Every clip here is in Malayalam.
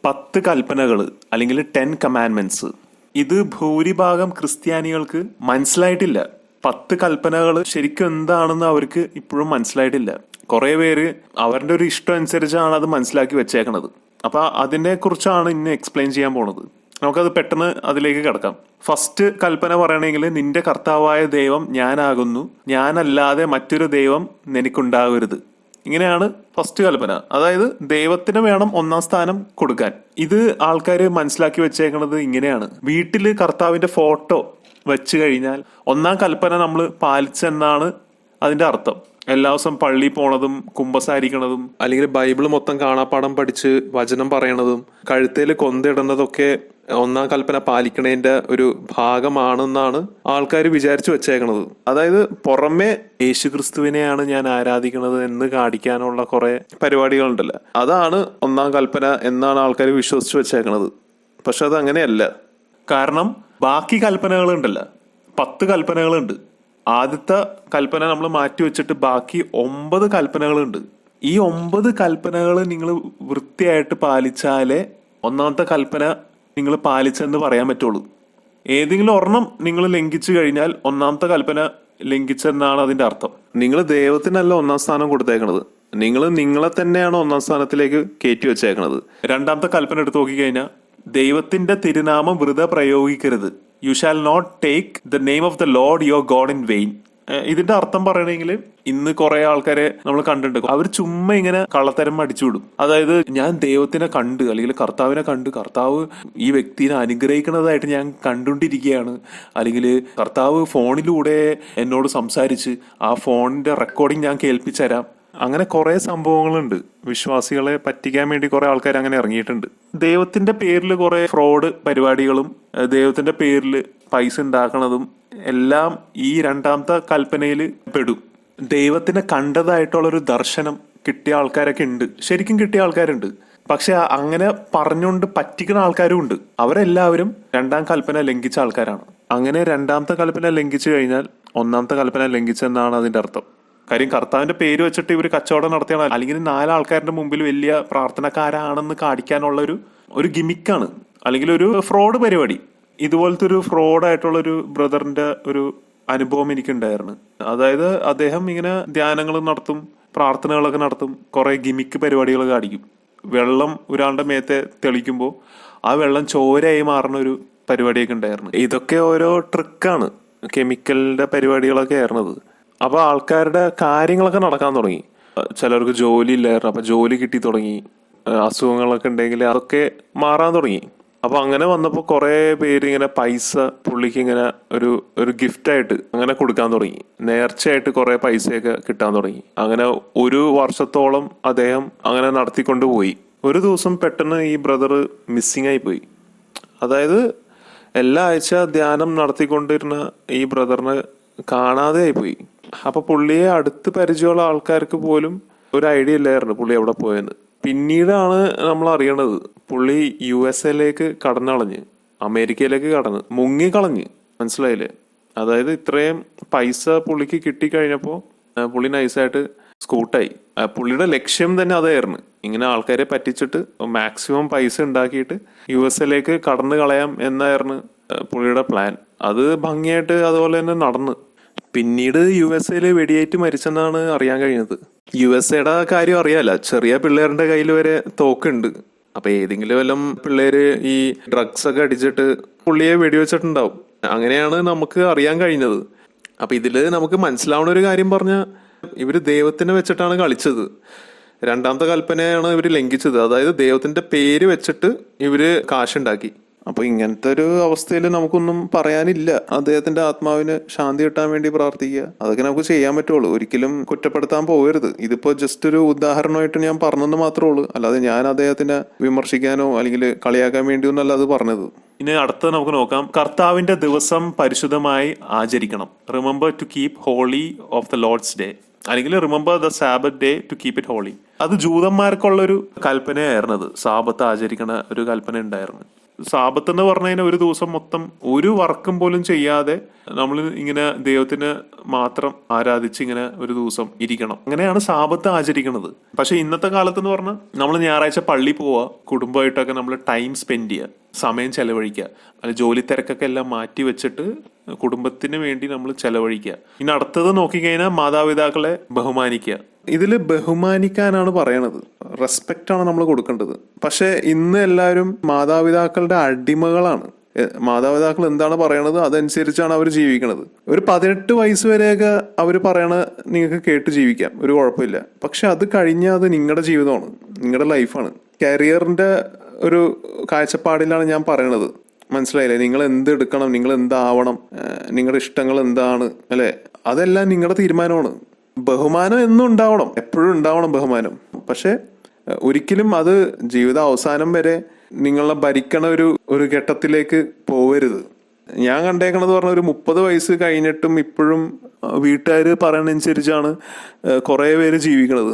10 കൽപ്പനകൾ അല്ലെങ്കിൽ 10 കമാൻഡ്മെന്റ്സ്. ഇത് ഭൂരിഭാഗം ക്രിസ്ത്യാനികൾക്ക് മനസ്സിലായിട്ടില്ല. 10 കൽപ്പനകൾ ശരിക്കും എന്താണെന്ന് അവർക്ക് ഇപ്പോഴും മനസ്സിലായിട്ടില്ല. കുറെ പേര് അവരുടെ ഒരു ഇഷ്ടം അനുസരിച്ചാണ് അത് മനസ്സിലാക്കി വെച്ചേക്കണത്. അപ്പൊ അതിനെ കുറിച്ചാണ് ഇന്ന് എക്സ്പ്ലെയിൻ ചെയ്യാൻ പോണത്. നമുക്കത് പെട്ടെന്ന് അതിലേക്ക് കിടക്കാം. ഫസ്റ്റ് കൽപ്പന പറയണമെങ്കിൽ നിന്റെ കർത്താവായ ദൈവം ഞാനാകുന്നു, ഞാനല്ലാതെ മറ്റൊരു ദൈവം നിനക്കുണ്ടാകരുത്. ഇങ്ങനെയാണ് ഫസ്റ്റ് കൽപ്പന. അതായത് ദൈവത്തിന് വേണം ഒന്നാം സ്ഥാനം കൊടുക്കാൻ. ഇത് ആൾക്കാർ മനസ്സിലാക്കി വെച്ചേക്കണത് ഇങ്ങനെയാണ്. വീട്ടില് കർത്താവിന്റെ ഫോട്ടോ വെച്ച് കഴിഞ്ഞാൽ ഒന്നാം കൽപ്പന നമ്മൾ പാലിച്ചെന്നാണ് അതിന്റെ അർത്ഥം. എല്ലാ ദിവസം പള്ളി പോണതും കുമ്പസാരിക്കണതും അല്ലെങ്കിൽ ബൈബിള് മൊത്തം കാണാപ്പാടം പഠിച്ച് വചനം പറയണതും കഴുത്തേല് കൊന്തിടുന്നതൊക്കെ ഒന്നാം കൽപ്പന പാലിക്കണേന്റെ ഒരു ഭാഗമാണെന്നാണ് ആൾക്കാർ വിചാരിച്ചു വെച്ചേക്കണത്. അതായത് പുറമെ യേശുക്രിസ്തുവിനെയാണ് ഞാൻ ആരാധിക്കണത് എന്ന് കാണിക്കാനുള്ള കുറെ പരിപാടികളുണ്ടല്ലോ, അതാണ് ഒന്നാം കൽപ്പന എന്നാണ് ആൾക്കാർ വിശ്വസിച്ചു വെച്ചേക്കണത്. പക്ഷെ അത് അങ്ങനെയല്ല. കാരണം ബാക്കി കൽപ്പനകളുണ്ടല്ലോ, 10 കൽപ്പനകളുണ്ട്. ആദ്യത്തെ കൽപ്പന നമ്മൾ മാറ്റി വെച്ചിട്ട് ബാക്കി 9 കൽപ്പനകളുണ്ട്. ഈ 9 കൽപ്പനകൾ നിങ്ങൾ വൃത്തിയായിട്ട് പാലിച്ചാലേ ഒന്നാമത്തെ കൽപ്പന നിങ്ങൾ പാലിച്ചെന്ന് പറയാൻ പറ്റുള്ളൂ. ഏതെങ്കിലും ഒരെണ്ണം നിങ്ങൾ ലംഘിച്ചു കഴിഞ്ഞാൽ ഒന്നാമത്തെ കൽപ്പന ലംഘിച്ചെന്നാണ് അതിന്റെ അർത്ഥം. നിങ്ങൾ ദൈവത്തിനല്ല ഒന്നാം സ്ഥാനം കൊടുത്തേക്കണത്, നിങ്ങൾ നിങ്ങളെ തന്നെയാണ് ഒന്നാം സ്ഥാനത്തിലേക്ക് കയറ്റി വെച്ചേക്കണത്. രണ്ടാമത്തെ കൽപ്പന എടുത്ത് നോക്കിക്കഴിഞ്ഞാൽ ദൈവത്തിന്റെ തിരുനാമം വെറുതെ പ്രയോഗിക്കരുത്. You shall not take the name of the Lord your God in vain. ഇതിന്റെ അർത്ഥം പറയണെങ്കിൽ ഇന്ന് കുറെ ആൾക്കാരെ നമ്മൾ കണ്ടിട്ടുണ്ട്, അവർ ചുമ്മാ ഇങ്ങനെ കള്ളത്തരം അടിച്ചുവിടും. അതായത് ഞാൻ ദൈവത്തിനെ കണ്ട് അല്ലെങ്കിൽ കർത്താവിനെ കണ്ട്, കർത്താവ് ഈ വ്യക്തിനെ അനുഗ്രഹിക്കുന്നതായിട്ട് ഞാൻ കണ്ടുകൊണ്ടിരിക്കുകയാണ്, അല്ലെങ്കിൽ കർത്താവ് ഫോണിലൂടെ എന്നോട് സംസാരിച്ച് ആ ഫോണിന്റെ റെക്കോർഡിങ് ഞാൻ കേൾപ്പിച്ചുതരാം. അങ്ങനെ കുറെ സംഭവങ്ങളുണ്ട്. വിശ്വാസികളെ പറ്റിക്കാൻ വേണ്ടി കുറെ ആൾക്കാർ അങ്ങനെ ഇറങ്ങിയിട്ടുണ്ട്. ദൈവത്തിന്റെ പേരിൽ കുറെ ഫ്രോഡ് പരിപാടികളും ദൈവത്തിന്റെ പേരിൽ പൈസ ഉണ്ടാക്കണതും എല്ലാം ഈ രണ്ടാമത്തെ കൽപ്പനയിൽ പെടും. ദൈവത്തിനെ കണ്ടതായിട്ടുള്ളൊരു ദർശനം കിട്ടിയ ആൾക്കാരൊക്കെ ഉണ്ട്, ശരിക്കും കിട്ടിയ ആൾക്കാരുണ്ട്. പക്ഷെ അങ്ങനെ പറഞ്ഞുകൊണ്ട് പറ്റിക്കുന്ന ആൾക്കാരും ഉണ്ട്. അവരെല്ലാവരും രണ്ടാം കൽപ്പന ലംഘിച്ച ആൾക്കാരാണ്. അങ്ങനെ രണ്ടാമത്തെ കൽപ്പന ലംഘിച്ചു കഴിഞ്ഞാൽ ഒന്നാമത്തെ കൽപ്പന ലംഘിച്ചെന്നാണ് അതിന്റെ അർത്ഥം. കാര്യം കർത്താവിന്റെ പേര് വെച്ചിട്ട് ഇവർ കച്ചവടം നടത്തിയാണ്, അല്ലെങ്കിൽ 4 ആൾക്കാരുടെ മുമ്പിൽ വലിയ പ്രാർത്ഥനക്കാരാണെന്ന് കാണിക്കാനുള്ള ഒരു ഗിമിക്കാണ്, അല്ലെങ്കിൽ ഒരു ഫ്രോഡ് പരിപാടി. ഇതുപോലത്തെ ഒരു ഫ്രോഡായിട്ടുള്ളൊരു ബ്രദറിന്റെ ഒരു അനുഭവം എനിക്കുണ്ടായിരുന്നു. അതായത് അദ്ദേഹം ഇങ്ങനെ ധ്യാനങ്ങൾ നടത്തും, പ്രാർത്ഥനകളൊക്കെ നടത്തും, കുറെ ഗിമിക്ക് പരിപാടികൾ കാണിക്കും. വെള്ളം ഒരാളുടെ മേത്തെ തെളിക്കുമ്പോൾ ആ വെള്ളം ചോരയായി മാറുന്ന ഒരു പരിപാടിയൊക്കെ ഉണ്ടായിരുന്നു. ഇതൊക്കെ ഓരോ ട്രിക്കാണ്, കെമിക്കലിന്റെ പരിപാടികളൊക്കെ ആയിരുന്നത്. അപ്പൊ ആൾക്കാരുടെ കാര്യങ്ങളൊക്കെ നടക്കാൻ തുടങ്ങി. ചിലർക്ക് ജോലി ഇല്ലായിരുന്നു, അപ്പൊ ജോലി കിട്ടി തുടങ്ങി. അസുഖങ്ങളൊക്കെ ഉണ്ടെങ്കിൽ അതൊക്കെ മാറാൻ തുടങ്ങി. അപ്പൊ അങ്ങനെ വന്നപ്പോൾ കുറെ പേര് ഇങ്ങനെ പൈസ പുള്ളിക്ക് ഇങ്ങനെ ഒരു ഗിഫ്റ്റായിട്ട് അങ്ങനെ കൊടുക്കാൻ തുടങ്ങി. നേർച്ചയായിട്ട് കുറെ പൈസയൊക്കെ കിട്ടാൻ തുടങ്ങി. അങ്ങനെ 1 വർഷത്തോളം അദ്ദേഹം അങ്ങനെ നടത്തിക്കൊണ്ടുപോയി. ഒരു ദിവസം പെട്ടെന്ന് ഈ ബ്രദർ മിസ്സിങ് ആയി പോയി. അതായത് എല്ലാ ആഴ്ച ധ്യാനം നടത്തിക്കൊണ്ടിരുന്ന ഈ ബ്രദറിനെ കാണാതെ ആയി പോയി. അപ്പൊ പുള്ളിയെ അടുത്ത് പരിചയമുള്ള ആൾക്കാർക്ക് പോലും ഒരു ഐഡിയ ഇല്ലായിരുന്നു പുള്ളി എവിടെ പോയെന്ന്. പിന്നീടാണ് നമ്മൾ അറിയണത് പുള്ളി USA കടന്നളഞ്ഞ്, അമേരിക്കയിലേക്ക് കടന്ന് മുങ്ങിക്കളഞ്ഞ്. മനസ്സിലായില്ലേ? അതായത് ഇത്രയും പൈസ പുള്ളിക്ക് കിട്ടിക്കഴിഞ്ഞപ്പോൾ പുള്ളി നൈസായിട്ട് സ്കൂട്ടായി. പുള്ളിയുടെ ലക്ഷ്യം തന്നെ അതായിരുന്നു, ഇങ്ങനെ ആൾക്കാരെ പറ്റിച്ചിട്ട് മാക്സിമം പൈസ ഉണ്ടാക്കിയിട്ട് USA കടന്നു കളയാം എന്നായിരുന്നു പുള്ളിയുടെ പ്ലാൻ. അത് ഭംഗിയായിട്ട് അതുപോലെ തന്നെ നടന്ന്. പിന്നീട് USA വെടിയേറ്റ് മരിച്ചെന്നാണ് അറിയാൻ കഴിഞ്ഞത്. USA കാര്യം അറിയാലോ, ചെറിയ പിള്ളേരുടെ കയ്യിൽ വരെ തോക്കുണ്ട്. അപ്പൊ ഏതെങ്കിലും വല്ലം പിള്ളേര് ഈ ഡ്രഗ്സ് ഒക്കെ അടിച്ചിട്ട് പുള്ളിയെ വെടിവെച്ചിട്ടുണ്ടാവും. അങ്ങനെയാണ് നമുക്ക് അറിയാൻ കഴിഞ്ഞത്. അപ്പൊ ഇതില് നമുക്ക് മനസ്സിലാവുന്ന ഒരു കാര്യം പറഞ്ഞാൽ ഇവര് ദൈവത്തിനെ വെച്ചിട്ടാണ് കളിച്ചത്. രണ്ടാമത്തെ കൽപ്പനയാണ് ഇവര് ലംഘിച്ചത്. അതായത് ദൈവത്തിന്റെ പേര് വെച്ചിട്ട് ഇവര് കാശുണ്ടാക്കി. അപ്പൊ ഇങ്ങനത്തെ ഒരു അവസ്ഥയിൽ നമുക്കൊന്നും പറയാനില്ല. അദ്ദേഹത്തിന്റെ ആത്മാവിന് ശാന്തി കിട്ടാൻ വേണ്ടി പ്രാർത്ഥിക്കുക, അതൊക്കെ നമുക്ക് ചെയ്യാൻ പറ്റുള്ളൂ. ഒരിക്കലും കുറ്റപ്പെടുത്താൻ പോകരുത്. ഇതിപ്പോ ജസ്റ്റ് ഒരു ഉദാഹരണമായിട്ട് ഞാൻ പറഞ്ഞെന്ന് മാത്രമേ ഉള്ളൂ, അല്ലാതെ ഞാൻ അദ്ദേഹത്തിനെ വിമർശിക്കാനോ അല്ലെങ്കിൽ കളിയാക്കാൻ വേണ്ടിയൊന്നല്ല അത് പറഞ്ഞത്. ഇനി അടുത്തത് നമുക്ക് നോക്കാം. കർത്താവിന്റെ ദിവസം പരിശുദ്ധമായി ആചരിക്കണം. Remember to keep holy of the Lord's day, അല്ലെങ്കിൽ remember the Sabbath day to keep it holy. അത് ജൂതന്മാർക്കുള്ളൊരു കൽപ്പനയായിരുന്നത്. സാബത്ത് ആചരിക്കണ ഒരു കൽപ്പന ഉണ്ടായിരുന്നു. സാബത്ത് എന്ന് പറഞ്ഞു കഴിഞ്ഞാൽ ഒരു ദിവസം മൊത്തം ഒരു വർക്കും പോലും ചെയ്യാതെ നമ്മൾ ഇങ്ങനെ ദൈവത്തിന് മാത്രം ആരാധിച്ച് ഇങ്ങനെ ഒരു ദിവസം ഇരിക്കണം. അങ്ങനെയാണ് സാബത്ത് ആചരിക്കുന്നത്. പക്ഷെ ഇന്നത്തെ കാലത്ത് എന്ന് പറഞ്ഞാൽ നമ്മൾ ഞായറാഴ്ച പള്ളി പോവുക, കുടുംബമായിട്ടൊക്കെ നമ്മൾ ടൈം സ്പെൻഡ് ചെയ്യുക, സമയം ചെലവഴിക്കുക, അല്ല ജോലി തിരക്കൊക്കെ എല്ലാം മാറ്റി വെച്ചിട്ട് കുടുംബത്തിന് വേണ്ടി നമ്മൾ ചെലവഴിക്കുക. ഇനി അടുത്തത് നോക്കിക്കഴിഞ്ഞാൽ മാതാപിതാക്കളെ ബഹുമാനിക്കുക. ഇതിൽ ബഹുമാനിക്കാനാണ് പറയണത്, റെസ്പെക്റ്റ് ആണ് നമ്മൾ കൊടുക്കേണ്ടത്. പക്ഷെ ഇന്ന് എല്ലാവരും മാതാപിതാക്കളുടെ അടിമകളാണ്. മാതാപിതാക്കൾ എന്താണ് പറയണത് അതനുസരിച്ചാണ് അവർ ജീവിക്കണത്. ഒരു 18 വയസ്സ് വരെയൊക്കെ അവർ പറയണ നിങ്ങൾക്ക് കേട്ട് ജീവിക്കാം, ഒരു കുഴപ്പമില്ല. പക്ഷെ അത് കഴിഞ്ഞാൽ അത് നിങ്ങളുടെ ജീവിതമാണ്, നിങ്ങളുടെ ലൈഫാണ്. കരിയറിന്റെ ഒരു കാഴ്ചപ്പാടിലാണ് ഞാൻ പറയണത്. മനസ്സിലായില്ലേ? നിങ്ങൾ എന്ത് എടുക്കണം, നിങ്ങൾ എന്താവണം, നിങ്ങളുടെ ഇഷ്ടങ്ങൾ എന്താണ്, അല്ലെ? അതെല്ലാം നിങ്ങളുടെ തീരുമാനമാണ്. ബഹുമാനം എന്നും ഉണ്ടാവണം, എപ്പോഴും ഉണ്ടാവണം ബഹുമാനം. പക്ഷെ ഒരിക്കലും അത് ജീവിത അവസാനം വരെ നിങ്ങളെ ഭരിക്കണ ഒരു ഘട്ടത്തിലേക്ക് പോവരുത്. ഞാൻ കണ്ടേക്കണത് പറഞ്ഞ ഒരു 30 വയസ്സ് കഴിഞ്ഞിട്ടും ഇപ്പോഴും വീട്ടുകാർ പറയണനുസരിച്ചാണ് കുറെ പേര് ജീവിക്കണത്.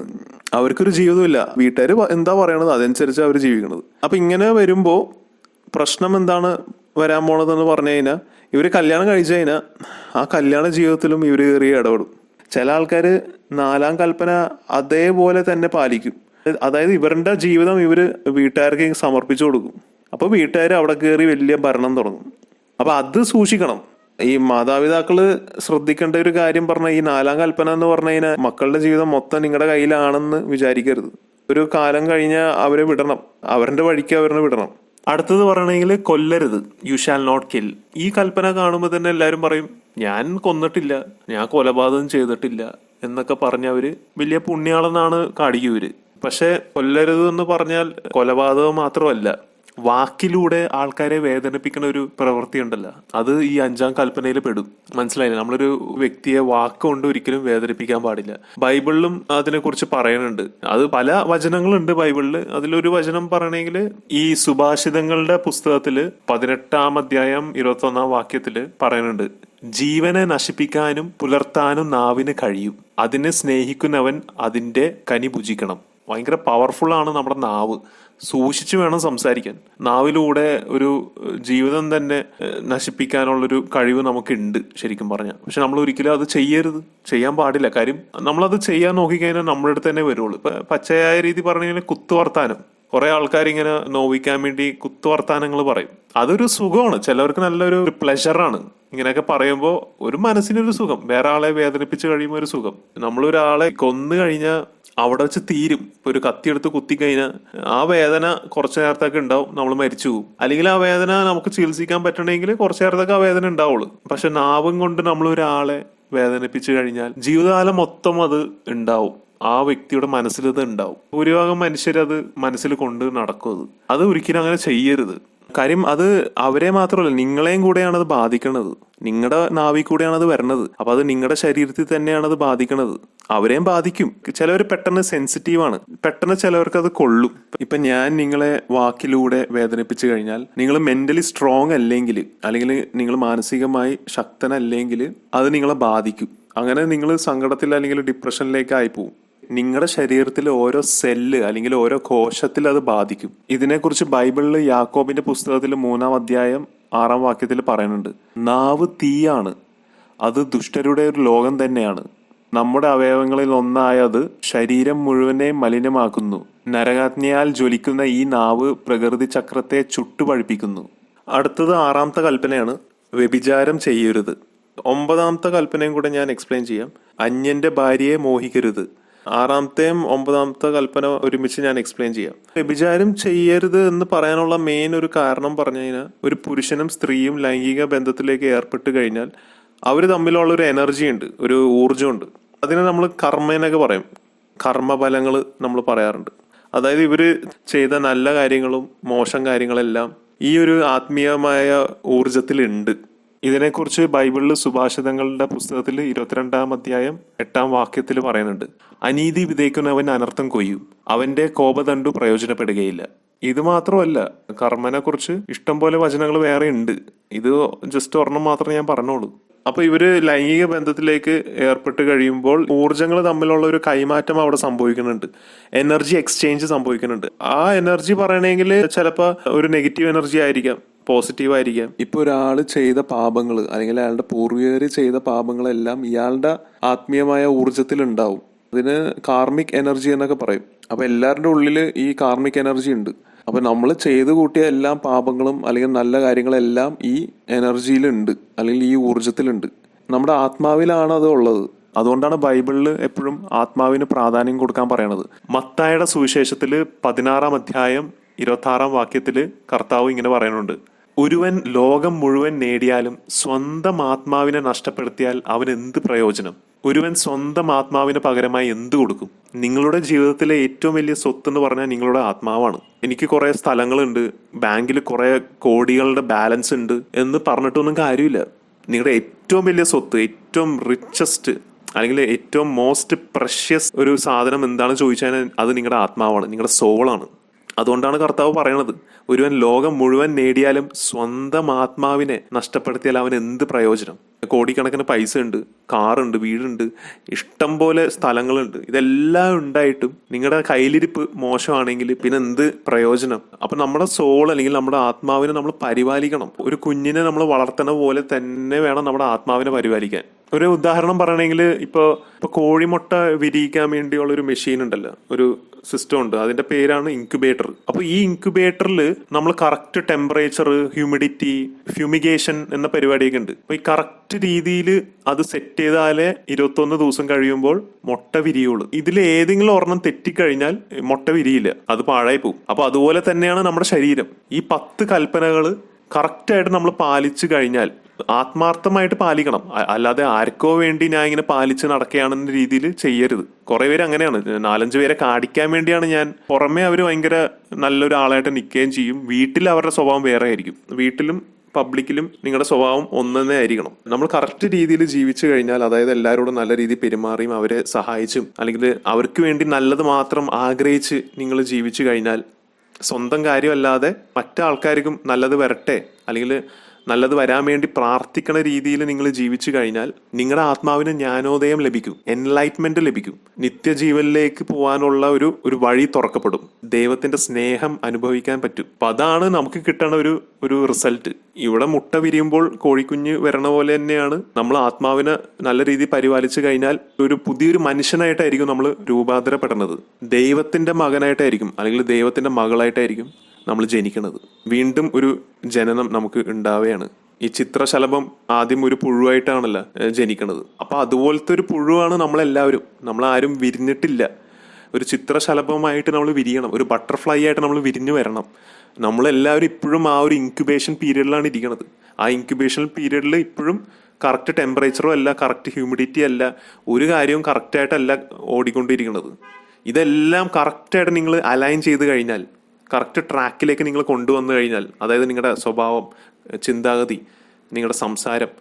അവർക്കൊരു ജീവിതമില്ല, വീട്ടുകാർ എന്താ പറയണത് അതനുസരിച്ച് അവർ ജീവിക്കണത്. അപ്പൊ ഇങ്ങനെ വരുമ്പോ പ്രശ്നം എന്താണ് വരാൻ പോണതെന്ന് പറഞ്ഞു കഴിഞ്ഞാൽ, ഇവര് കല്യാണം കഴിച്ചു കഴിഞ്ഞാൽ ആ കല്യാണ ജീവിതത്തിലും ഇവർ കയറി ഇടപെടും. ചില ആൾക്കാർ 4-ാം കൽപ്പന അതേപോലെ തന്നെ പാലിക്കും. അതായത് ഇവരുടെ ജീവിതം ഇവര് വീട്ടുകാർക്ക് സമർപ്പിച്ചു കൊടുക്കും. അപ്പൊ വീട്ടുകാർ അവിടെ കയറി വലിയ ഭരണം തുടങ്ങും. അപ്പൊ അത് സൂക്ഷിക്കണം. ഈ മാതാപിതാക്കള് ശ്രദ്ധിക്കേണ്ട ഒരു കാര്യം പറഞ്ഞാൽ, ഈ 4-ാം കൽപ്പന എന്ന് പറഞ്ഞു കഴിഞ്ഞാൽ മക്കളുടെ ജീവിതം മൊത്തം നിങ്ങളുടെ കയ്യിലാണെന്ന് വിചാരിക്കരുത്. ഒരു കാലം കഴിഞ്ഞാൽ അവരെ വിടണം, അവരുടെ വഴിക്ക് അവരെ വിടണം. അടുത്തത് പറയണെങ്കിൽ കൊല്ലരുത്, യു ഷാൽ നോട്ട് കിൽ. ഈ കൽപ്പന കാണുമ്പോൾ തന്നെ എല്ലാവരും പറയും ഞാൻ കൊന്നിട്ടില്ല, ഞാൻ കൊലപാതകം ചെയ്തിട്ടില്ല എന്നൊക്കെ പറഞ്ഞവര് വലിയ പുണ്യാളെന്നാണ് കാണിക്കുവര്. പക്ഷെ കൊല്ലരുത് എന്ന് പറഞ്ഞാൽ കൊലപാതകം മാത്രമല്ല, വാക്കിലൂടെ ആൾക്കാരെ വേദനിപ്പിക്കുന്ന ഒരു പ്രവൃത്തി ഉണ്ടല്ലോ, അത് ഈ 5-ാം കൽപ്പനയിൽ പെടും. മനസ്സിലായില്ലേ? നമ്മളൊരു വ്യക്തിയെ വാക്കുകൊണ്ട് ഒരിക്കലും വേദനിപ്പിക്കാൻ പാടില്ല. ബൈബിളിലും അതിനെ കുറിച്ച് പറയുന്നുണ്ട്. അത് പല വചനങ്ങളുണ്ട് ബൈബിളില്. അതിലൊരു വചനം പറയണെങ്കിൽ ഈ സുഭാഷിതങ്ങളുടെ പുസ്തകത്തില് 18-ാം അധ്യായം 21-ാം വാക്യത്തില് പറയുന്നുണ്ട്, ജീവനെ നശിപ്പിക്കാനും പുലർത്താനും നാവിന് കഴിയും, അതിനെ സ്നേഹിക്കുന്നവൻ അതിന്റെ കനി ഭുജിക്കണം. ഭയങ്കര പവർഫുൾ ആണ് നമ്മുടെ നാവ്. സൂക്ഷിച്ചു വേണം സംസാരിക്കാൻ. നാവിലൂടെ ഒരു ജീവിതം തന്നെ നശിപ്പിക്കാനുള്ളൊരു കഴിവ് നമുക്കുണ്ട് ശരിക്കും പറഞ്ഞാൽ. പക്ഷെ നമ്മൾ ഒരിക്കലും അത് ചെയ്യരുത്, ചെയ്യാൻ പാടില്ല. കാര്യം നമ്മളത് ചെയ്യാൻ നോക്കിക്കഴിഞ്ഞാൽ നമ്മുടെ അടുത്ത് തന്നെ വരുള്ളൂ. ഇപ്പൊ പച്ചയായ രീതി പറഞ്ഞാൽ കുത്തുവർത്താനം, കുറെ ആൾക്കാർ ഇങ്ങനെ നോവിക്കാൻ വേണ്ടി കുത്തുവർത്താനങ്ങൾ പറയും. അതൊരു സുഖമാണ്, ചിലവർക്ക് നല്ലൊരു പ്ലഷറാണ്. ഇങ്ങനെയൊക്കെ പറയുമ്പോൾ ഒരു മനസ്സിനൊരു സുഖം, വേറെ ആളെ വേദനിപ്പിച്ച് കഴിയുമ്പോൾ ഒരു സുഖം. നമ്മളൊരാളെ കൊന്നു കഴിഞ്ഞാൽ അവിടെ വെച്ച് തീരും. ഇപ്പൊ ഒരു കത്തിയെടുത്ത് കുത്തിക്കഴിഞ്ഞാൽ ആ വേദന കുറച്ചു നേരത്തൊക്കെ ഉണ്ടാവും, നമ്മൾ മരിച്ചു പോകും. അല്ലെങ്കിൽ ആ വേദന നമുക്ക് ചികിത്സിക്കാൻ പറ്റണമെങ്കിൽ കുറച്ചു നേരത്തൊക്കെ ആ വേദന ഉണ്ടാവുള്ളൂ. പക്ഷെ നാവും കൊണ്ട് നമ്മൾ ഒരാളെ വേദനിപ്പിച്ചു കഴിഞ്ഞാൽ ജീവിതകാലം മൊത്തം അത് ഉണ്ടാവും. ആ വ്യക്തിയുടെ മനസ്സിലത് ഉണ്ടാവും. ഭൂരിഭാഗം മനുഷ്യരത് മനസ്സിൽ കൊണ്ട് നടക്കും. അത് ഒരിക്കലും അങ്ങനെ ചെയ്യരുത്. കാര്യം അത് അവരെ മാത്രമല്ല, നിങ്ങളെയും കൂടെയാണ് അത് ബാധിക്കണത്. നിങ്ങളുടെ നാവിൽ കൂടെയാണ് അത് വരണത്. അപ്പൊ അത് നിങ്ങളുടെ ശരീരത്തിൽ തന്നെയാണ് അത് ബാധിക്കണത്. അവരെയും ബാധിക്കും. ചിലവർ പെട്ടെന്ന് സെൻസിറ്റീവാണ്, പെട്ടെന്ന് ചിലവർക്ക് അത് കൊള്ളും. ഇപ്പൊ ഞാൻ നിങ്ങളെ വാക്കിലൂടെ വേദനിപ്പിച്ചു കഴിഞ്ഞാൽ, നിങ്ങൾ മെന്റലി സ്ട്രോങ് അല്ലെങ്കിൽ, അല്ലെങ്കിൽ നിങ്ങൾ മാനസികമായി ശക്തനല്ലെങ്കിൽ അത് നിങ്ങളെ ബാധിക്കും. അങ്ങനെ നിങ്ങൾ സങ്കടത്തിൽ അല്ലെങ്കിൽ ഡിപ്രഷനിലേക്ക് ആയിപ്പോവും. നിങ്ങളുടെ ശരീരത്തിലെ ഓരോ സെല്ല് അല്ലെങ്കിൽ ഓരോ കോശത്തിൽ അത് ബാധിക്കും. ഇതിനെക്കുറിച്ച് ബൈബിളിൽ യാക്കോബിന്റെ പുസ്തകത്തിൽ 3-ാം അധ്യായം 6-ാം വാക്യത്തിൽ പറയുന്നുണ്ട്, നാവ് തീയാണ്, അത് ദുഷ്ടരുടെ ഒരു ലോകം തന്നെയാണ്. നമ്മുടെ അവയവങ്ങളിൽ ഒന്നായ അത് ശരീരം മുഴുവനെ മലിനമാക്കുന്നു. നരകാഗ്നിയാൽ ജ്വലിക്കുന്ന ഈ നാവ് പ്രകൃതി ചക്രത്തെ ചുട്ടുപഴിപ്പിക്കുന്നു. അടുത്തത് 6-ാമത്തെ കൽപ്പനയാണ്, വ്യഭിചാരം ചെയ്യരുത്. 9-ാമത്തെ കൽപ്പനയും കൂടെ ഞാൻ എക്സ്പ്ലെയിൻ ചെയ്യാം. അന്യന്റെ ഭാര്യയെ മോഹിക്കരുത്. 6-ാമത്തെയും 9-ാമത്തെ കൽപ്പന ഒരുമിച്ച് ഞാൻ എക്സ്പ്ലെയിൻ ചെയ്യാം. വ്യഭിചാരം ചെയ്യരുത് എന്ന് പറയാനുള്ള മെയിൻ ഒരു കാരണം പറഞ്ഞു കഴിഞ്ഞാൽ, ഒരു പുരുഷനും സ്ത്രീയും ലൈംഗിക ബന്ധത്തിലേക്ക് ഏർപ്പെട്ട് കഴിഞ്ഞാൽ അവർ തമ്മിലുള്ള ഒരു എനർജി ഉണ്ട്, ഒരു ഊർജ്ജമുണ്ട്. അതിനെ നമ്മൾ കർമ്മ എന്നൊക്കെ പറയും. കർമ്മഫലങ്ങൾ നമ്മൾ പറയാറുണ്ട്. അതായത് ഇവര് ചെയ്ത നല്ല കാര്യങ്ങളും മോശം കാര്യങ്ങളെല്ലാം ഈ ഒരു ആത്മീയമായ ഊർജത്തിലുണ്ട്. ഇതിനെക്കുറിച്ച് ബൈബിളിൽ സുഭാഷിതങ്ങളുടെ പുസ്തകത്തിൽ 22-ാം അധ്യായം 8-ാം വാക്യത്തിൽ പറയുന്നുണ്ട്, അനീതി വിതയ്ക്കുന്നവൻ അനർത്ഥം കൊയ്യും, അവന്റെ കോപദണ്ഡു പ്രയോജനപ്പെടുകയില്ല. ഇത് മാത്രമല്ല, കർമ്മനെ കുറിച്ച് ഇഷ്ടം പോലെ വചനങ്ങൾ വേറെ ഉണ്ട്. ഇത് ജസ്റ്റ് ഒരെണ്ണം മാത്രമേ ഞാൻ പറഞ്ഞോളൂ. അപ്പൊ ഇവര് ലൈംഗിക ബന്ധത്തിലേക്ക് ഏർപ്പെട്ട് കഴിയുമ്പോൾ ഊർജങ്ങൾ തമ്മിലുള്ള ഒരു കൈമാറ്റം അവിടെ സംഭവിക്കുന്നുണ്ട്, എനർജി എക്സ്ചേഞ്ച് സംഭവിക്കുന്നുണ്ട്. ആ എനർജി പറയണമെങ്കിൽ ചിലപ്പോൾ ഒരു നെഗറ്റീവ് എനർജി ആയിരിക്കാം, പോസിറ്റീവ് ആയിരിക്കാം. ഇപ്പൊ ഒരാൾ ചെയ്ത പാപങ്ങൾ അല്ലെങ്കിൽ അയാളുടെ പൂർവികർ ചെയ്ത പാപങ്ങളെല്ലാം ഇയാളുടെ ആത്മീയമായ ഊർജത്തിൽ ഉണ്ടാവും. അതിന് കാർമിക് എനർജി എന്നൊക്കെ പറയും. അപ്പൊ എല്ലാവരുടെ ഉള്ളിൽ ഈ കാർമിക് എനർജി ഉണ്ട്. അപ്പൊ നമ്മൾ ചെയ്തു കൂട്ടിയ എല്ലാ പാപങ്ങളും അല്ലെങ്കിൽ നല്ല കാര്യങ്ങളെല്ലാം ഈ എനർജിയിലുണ്ട് അല്ലെങ്കിൽ ഈ ഊർജത്തിലുണ്ട്. നമ്മുടെ ആത്മാവിലാണ് അത് ഉള്ളത്. അതുകൊണ്ടാണ് ബൈബിളിൽ എപ്പോഴും ആത്മാവിന് പ്രാധാന്യം കൊടുക്കാൻ പറയണത്. മത്തായിയുടെ സുവിശേഷത്തില് 16-ാം അധ്യായം 26-ാം വാക്യത്തില് കർത്താവ് ഇങ്ങനെ പറയുന്നുണ്ട്: ഒരുവൻ ലോകം മുഴുവൻ നേടിയാലും സ്വന്തം ആത്മാവിനെ നഷ്ടപ്പെടുത്തിയാൽ അവൻ എന്ത് പ്രയോജനം? ഒരുവൻ സ്വന്തം ആത്മാവിന് പകരമായി എന്ത് കൊടുക്കും? നിങ്ങളുടെ ജീവിതത്തിലെ ഏറ്റവും വലിയ സ്വത്ത് എന്ന് പറഞ്ഞാൽ നിങ്ങളുടെ ആത്മാവാണ്. എനിക്ക് കുറെ സ്ഥലങ്ങളുണ്ട്, ബാങ്കിൽ കുറെ കോടികളുടെ ബാലൻസ് ഉണ്ട് എന്ന് പറഞ്ഞിട്ടൊന്നും കാര്യമില്ല. നിങ്ങളുടെ ഏറ്റവും വലിയ സ്വത്ത്, ഏറ്റവും റിച്ചസ്റ്റ് അല്ലെങ്കിൽ ഏറ്റവും മോസ്റ്റ് പ്രഷ്യസ് ഒരു സാധനം എന്താണെന്ന് ചോദിച്ചാൽ അത് നിങ്ങളുടെ ആത്മാവാണ്, നിങ്ങളുടെ സോളാണ്. അതുകൊണ്ടാണ് കർത്താവ് പറയണത്, ഒരുവൻ ലോകം മുഴുവൻ നേടിയാലും സ്വന്തം ആത്മാവിനെ നഷ്ടപ്പെടുത്തിയാൽ അവൻ എന്ത് പ്രയോജനം? കോടിക്കണക്കിന് പൈസ ഉണ്ട്, കാറുണ്ട്, വീടുണ്ട്, ഇഷ്ടം പോലെ സ്ഥലങ്ങളുണ്ട്. ഇതെല്ലാം ഉണ്ടായിട്ടും നിങ്ങളുടെ കയ്യിലിരിപ്പ് മോശമാണെങ്കിൽ പിന്നെ എന്ത് പ്രയോജനം? അപ്പൊ നമ്മുടെ സോൾ അല്ലെങ്കിൽ നമ്മുടെ ആത്മാവിനെ നമ്മൾ പരിപാലിക്കണം. ഒരു കുഞ്ഞിനെ നമ്മൾ വളർത്തണ പോലെ തന്നെ വേണം നമ്മുടെ ആത്മാവിനെ പരിപാലിക്കാൻ. ഒരു ഉദാഹരണം പറയണമെങ്കിൽ ഇപ്പൊ കോഴിമുട്ട വിരിയിക്കാൻ വേണ്ടിയുള്ള ഒരു മെഷീൻ ഉണ്ടല്ലോ, ഒരു സിസ്റ്റം ഉണ്ട്, അതിന്റെ പേരാണ് ഇൻക്യുബേറ്റർ. അപ്പൊ ഈ ഇൻക്യുബേറ്ററിൽ നമ്മൾ കറക്റ്റ് ടെമ്പറേച്ചർ, ഹ്യൂമിഡിറ്റി, ഫ്യൂമിഗേഷൻ എന്ന പരിപാടിയൊക്കെ ഉണ്ട്. അപ്പൊ ഈ കറക്റ്റ് രീതിയിൽ അത് സെറ്റ് ചെയ്താലേ 21 ദിവസം കഴിയുമ്പോൾ മുട്ട വിരിയുള്ളൂ. ഇതിൽ ഏതെങ്കിലും ഒരെണ്ണം തെറ്റിക്കഴിഞ്ഞാൽ മുട്ട വിരിയില്ല, അത് പാഴായി പോകും. അപ്പൊ അതുപോലെ തന്നെയാണ് നമ്മുടെ ശരീരം. ഈ 10 കൽപ്പനകൾ കറക്റ്റായിട്ട് നമ്മൾ പാലിച്ചു കഴിഞ്ഞാൽ, ആത്മാർത്ഥമായിട്ട് പാലിക്കണം, അല്ലാതെ ആർക്കോ വേണ്ടി ഞാൻ ഇങ്ങനെ പാലിച്ച് നടക്കുകയാണെന്ന രീതിയിൽ ചെയ്യരുത്. കുറെ പേര് അങ്ങനെയാണ്, 4-5 പേരെ കാണിക്കാൻ വേണ്ടിയാണ്. ഞാൻ പുറമെ അവർ ഭയങ്കര നല്ലൊരു ആളായിട്ട് നിൽക്കുകയും ചെയ്യും, വീട്ടിൽ അവരുടെ സ്വഭാവം വേറെ ആയിരിക്കും. വീട്ടിലും പബ്ലിക്കിലും നിങ്ങളുടെ സ്വഭാവം ഒന്നേ ആയിരിക്കണം. നമ്മൾ കറക്റ്റ് രീതിയിൽ ജീവിച്ചു കഴിഞ്ഞാൽ, അതായത് എല്ലാവരോടും നല്ല രീതിയിൽ പെരുമാറിയും അവരെ സഹായിച്ചും അല്ലെങ്കിൽ അവർക്ക് വേണ്ടി നല്ലത് മാത്രം ആഗ്രഹിച്ച് നിങ്ങൾ ജീവിച്ചു കഴിഞ്ഞാൽ, സ്വന്തം കാര്യമല്ലാതെ മറ്റാൾക്കാർക്കും നല്ലത് വരട്ടെ അല്ലെങ്കിൽ നല്ലത് വരാൻ വേണ്ടി പ്രാർത്ഥിക്കണ രീതിയിൽ നിങ്ങൾ ജീവിച്ചു കഴിഞ്ഞാൽ നിങ്ങളുടെ ആത്മാവിന് ജ്ഞാനോദയം ലഭിക്കും, എൻലൈറ്റ്മെന്റ് ലഭിക്കും, നിത്യജീവനിലേക്ക് പോകാനുള്ള ഒരു വഴി തുറക്കപ്പെടും, ദൈവത്തിന്റെ സ്നേഹം അനുഭവിക്കാൻ പറ്റും. അപ്പൊ അതാണ് നമുക്ക് കിട്ടണ ഒരു റിസൾട്ട്. ഇവിടെ മുട്ട വിരിയുമ്പോൾ കോഴിക്കുഞ്ഞ് വരണ പോലെ തന്നെയാണ് നമ്മൾ ആത്മാവിനെ നല്ല രീതിയിൽ പരിപാലിച്ചു കഴിഞ്ഞാൽ ഒരു പുതിയൊരു മനുഷ്യനായിട്ടായിരിക്കും നമ്മൾ രൂപാന്തരപ്പെടുന്നത്. ദൈവത്തിന്റെ മകനായിട്ടായിരിക്കും അല്ലെങ്കിൽ ദൈവത്തിന്റെ മകളായിട്ടായിരിക്കും നമ്മൾ ജനിക്കുന്നത്. വീണ്ടും ഒരു ജനനം നമുക്ക് ഉണ്ടാവുകയാണ്. ഈ ചിത്രശലഭം ആദ്യം ഒരു പുഴുവായിട്ടാണല്ലോ ജനിക്കണത്. അപ്പൊ അതുപോലത്തെ ഒരു പുഴുവാണ് നമ്മളെല്ലാവരും. നമ്മളാരും വിരിഞ്ഞിട്ടില്ല. ഒരു ചിത്രശലഭമായിട്ട് നമ്മൾ വിരിയണം, ഒരു ബട്ടർഫ്ലൈ ആയിട്ട് നമ്മൾ വിരിഞ്ഞു വരണം. നമ്മളെല്ലാവരും ഇപ്പോഴും ആ ഒരു ഇൻക്യുബേഷൻ പീരീഡിലാണ് ഇരിക്കുന്നത്. ആ ഇൻക്യുബേഷൻ പീരീഡിൽ ഇപ്പോഴും കറക്റ്റ് ടെമ്പറേച്ചറും അല്ല, കറക്റ്റ് ഹ്യൂമിഡിറ്റി അല്ല, ഒരു കാര്യവും കറക്റ്റായിട്ടല്ല ഓടിക്കൊണ്ടിരിക്കുന്നത്. ഇതെല്ലാം കറക്റ്റായിട്ട് നിങ്ങൾ അലൈൻ ചെയ്ത് കഴിഞ്ഞാൽ, കറക്റ്റ് ട്രാക്കിലേക്ക് നിങ്ങൾ കൊണ്ടുവന്നു കഴിഞ്ഞാൽ, അതായത് നിങ്ങളുടെ സ്വഭാവം, ചിന്താഗതി, നിങ്ങളുടെ സംസാരം,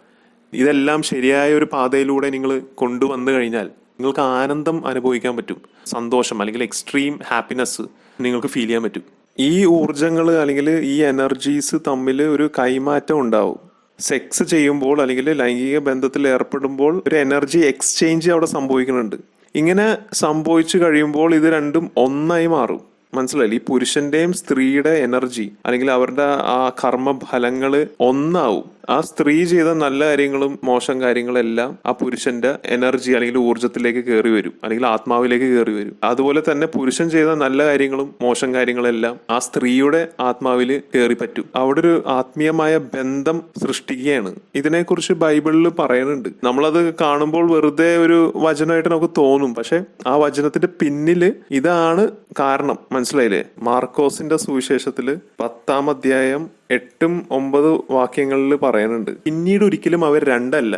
ഇതെല്ലാം ശരിയായ ഒരു പാതയിലൂടെ നിങ്ങൾ കൊണ്ടുവന്നു കഴിഞ്ഞാൽ നിങ്ങൾക്ക് ആനന്ദം അനുഭവിക്കാൻ പറ്റും. സന്തോഷം അല്ലെങ്കിൽ എക്സ്ട്രീം ഹാപ്പിനെസ് നിങ്ങൾക്ക് ഫീൽ ചെയ്യാൻ പറ്റും. ഈ ഊർജങ്ങൾ അല്ലെങ്കിൽ ഈ എനർജീസ് തമ്മിൽ ഒരു കൈമാറ്റം ഉണ്ടാവും. സെക്സ് ചെയ്യുമ്പോൾ അല്ലെങ്കിൽ ലൈംഗിക ബന്ധത്തിൽ ഏർപ്പെടുമ്പോൾ ഒരു എനർജി എക്സ്ചേഞ്ച് അവിടെ സംഭവിക്കുന്നുണ്ട്. ഇങ്ങനെ സംഭവിച്ചു കഴിയുമ്പോൾ ഇത് രണ്ടും ഒന്നായി മാറും. മനസ്സിലായില്ലേ? ഈ പുരുഷന്റെയും സ്ത്രീയുടെ എനർജി അല്ലെങ്കിൽ അവരുടെ ആ കർമ്മഫലങ്ങള് ഒന്നാവും. ആ സ്ത്രീ ചെയ്ത നല്ല കാര്യങ്ങളും മോശം കാര്യങ്ങളെല്ലാം ആ പുരുഷന്റെ എനർജി അല്ലെങ്കിൽ ഊർജത്തിലേക്ക് കയറി വരും, അല്ലെങ്കിൽ ആത്മാവിലേക്ക് കയറി വരും. അതുപോലെ തന്നെ പുരുഷൻ ചെയ്ത നല്ല കാര്യങ്ങളും മോശം കാര്യങ്ങളെല്ലാം ആ സ്ത്രീയുടെ ആത്മാവിൽ കയറി പറ്റും. അവിടെ ഒരു ആത്മീയമായ ബന്ധം സൃഷ്ടിക്കുകയാണ്. ഇതിനെക്കുറിച്ച് ബൈബിളിൽ പറയുന്നുണ്ട്. നമ്മളത് കാണുമ്പോൾ വെറുതെ ഒരു വചനമായിട്ട് നമുക്ക് തോന്നും, പക്ഷെ ആ വചനത്തിന്റെ പിന്നില് ഇതാണ് കാരണം. മനസ്സിലായില്ലേ? മാർക്കോസിന്റെ സുവിശേഷത്തില് 10-ാം അധ്യായം 8-9 വാക്യങ്ങളിൽ പറയുന്നുണ്ട്, പിന്നീട് ഒരിക്കലും അവർ രണ്ടല്ല,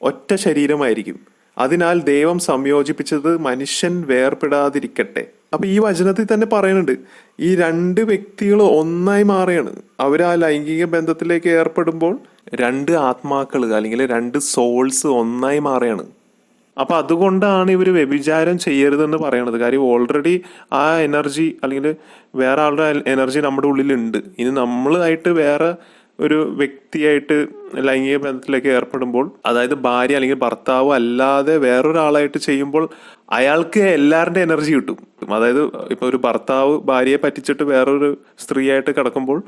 ഒറ്റ ശരീരമായിരിക്കും. അതിനാൽ ദൈവം സംയോജിപ്പിച്ചത് മനുഷ്യൻ വേർപെടാതിരിക്കട്ടെ. അപ്പൊ ഈ വചനത്തിൽ തന്നെ പറയുന്നുണ്ട്, ഈ 2 വ്യക്തികൾ ഒന്നായി മാറുകയാണ്. അവർ ആ ലൈംഗിക ബന്ധത്തിലേക്ക് ഏർപ്പെടുമ്പോൾ 2 ആത്മാക്കൾ അല്ലെങ്കിൽ 2 സോൾസ് ഒന്നായി മാറുകയാണ്. അപ്പൊ അതുകൊണ്ടാണ് ഇവർ വ്യഭിചാരം ചെയ്യരുതെന്ന് പറയണത്. കാര്യം ഓൾറെഡി ആ എനർജി അല്ലെങ്കിൽ വേറെ ആളുടെ എനർജി നമ്മുടെ ഉള്ളിലുണ്ട്. ഇനി നമ്മളായിട്ട് വേറെ ഒരു വ്യക്തിയായിട്ട് ലൈംഗിക ബന്ധത്തിലേക്ക് ഏർപ്പെടുമ്പോൾ, അതായത് ഭാര്യ അല്ലെങ്കിൽ ഭർത്താവ് അല്ലാതെ വേറൊരാളായിട്ട് ചെയ്യുമ്പോൾ അയാൾക്ക് എല്ലാവരുടെ എനർജി കിട്ടും. അതായത് ഇപ്പൊ ഒരു ഭർത്താവ് ഭാര്യയെ പറ്റിച്ചിട്ട് വേറൊരു സ്ത്രീയായിട്ട് കിടക്കുമ്പോൾ